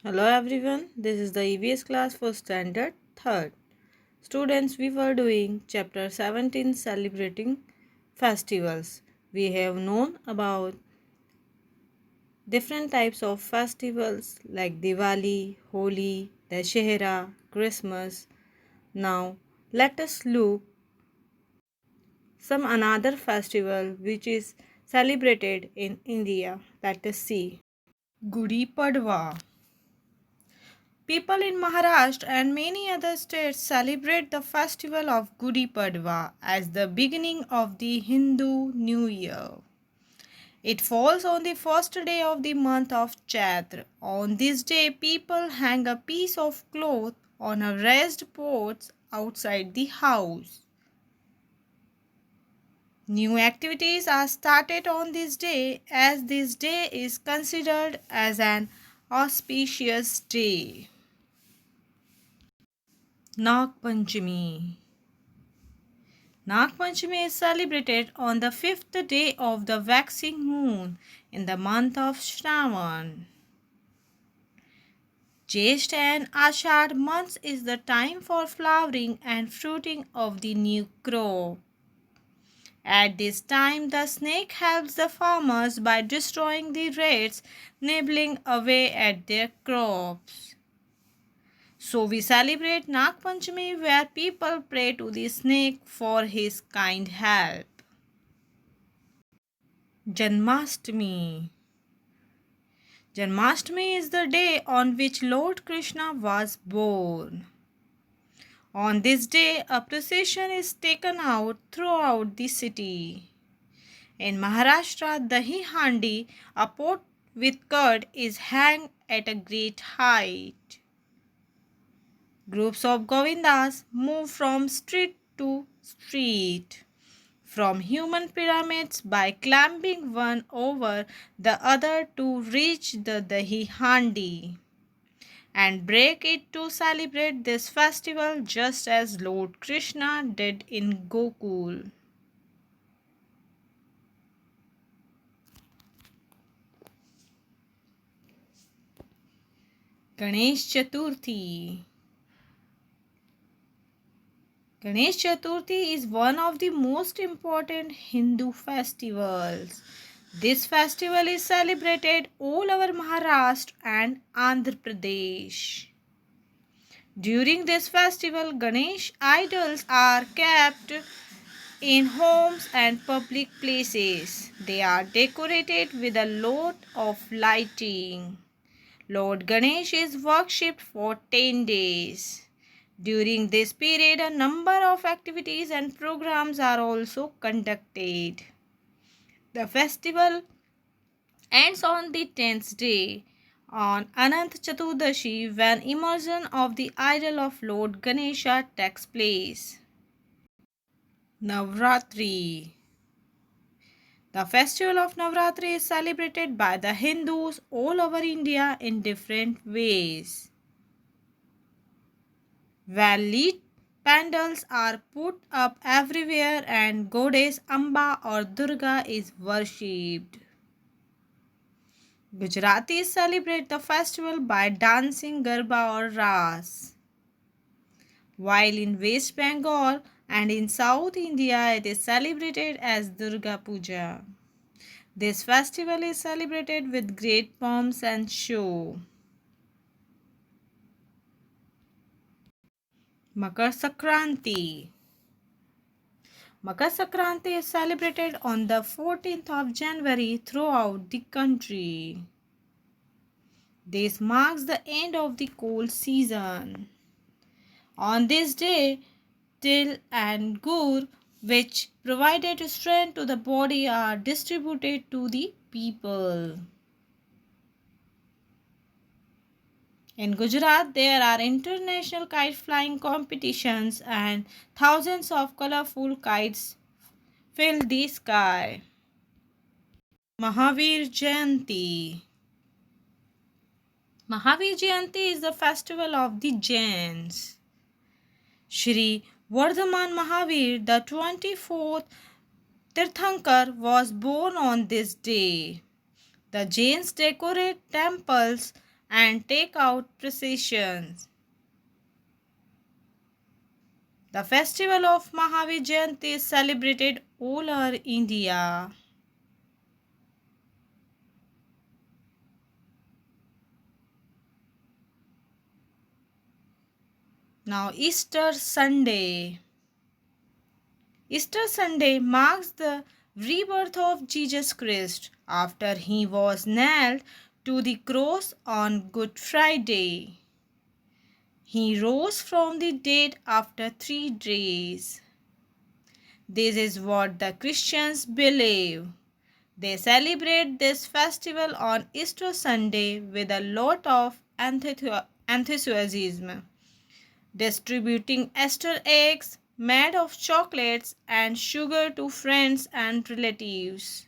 Hello everyone, this is the EVS class for Standard 3rd. Students, we were doing chapter 17 celebrating festivals. We have known about different types of festivals like Diwali, Holi, Dashehra, Christmas. Now, let us look some another festival which is celebrated in India. Let us see. Gudi Padwa. People in Maharashtra and many other states celebrate the festival of Gudi Padwa as the beginning of the Hindu New Year. It falls on the first day of the month of Chaitra. On this day, people hang a piece of cloth on a raised porch outside the house. New activities are started on this day as this day is considered as an auspicious day. Nag Panchami. Nag Panchami is celebrated on the fifth day of the waxing moon in the month of Shravan. Jyeshtha and Ashadh months is the time for flowering and fruiting of the new crop. At this time, the snake helps the farmers by destroying the rats nibbling away at their crops. So we celebrate Nag Panchami where people pray to the snake for his kind help. Janmashtami. Janmashtami is the day on which Lord Krishna was born. On this day, a procession is taken out throughout the city. In Maharashtra, Dahi Handi, a pot with curd, is hung at a great height. Groups of Govindas move from street to street, from human pyramids by climbing one over the other to reach the Dahi Handi and break it to celebrate this festival just as Lord Krishna did in Gokul. Ganesh Chaturthi. Ganesh Chaturthi is one of the most important Hindu festivals. This festival is celebrated all over Maharashtra and Andhra Pradesh. During this festival, Ganesh idols are kept in homes and public places. They are decorated with a lot of lighting. Lord Ganesh is worshipped for 10 days. During this period, a number of activities and programs are also conducted. The festival ends on the 10th day on Anant Chaturdashi when immersion of the idol of Lord Ganesha takes place. Navratri. The festival of Navratri is celebrated by the Hindus all over India in different ways. Well-lit pandals are put up everywhere and goddess Amba or Durga is worshipped. Gujaratis celebrate the festival by dancing Garba or Ras, while in West Bengal and in South India it is celebrated as Durga Puja. This festival is celebrated with great pomp and show. Makar Sankranti. Makar Sankranti is celebrated on the 14th of January throughout the country. This marks the end of the cold season. On this day, til and gur, which provided strength to the body, are distributed to the people. In Gujarat, there are international kite flying competitions and thousands of colorful kites fill the sky. Mahavir Jayanti. Mahavir Jayanti is the festival of the Jains. Shri Vardhaman Mahavir, the 24th Tirthankar, was born on this day. The Jains decorate temples and take out processions. The festival of Mahavir Jayanti is celebrated all over India. Now, Easter Sunday. Easter Sunday marks the rebirth of Jesus Christ after he was nailed to the cross on Good Friday. He rose from the dead after 3 days. This is what the Christians believe. They celebrate this festival on Easter Sunday with a lot of enthusiasm, distributing Easter eggs made of chocolates and sugar to friends and relatives.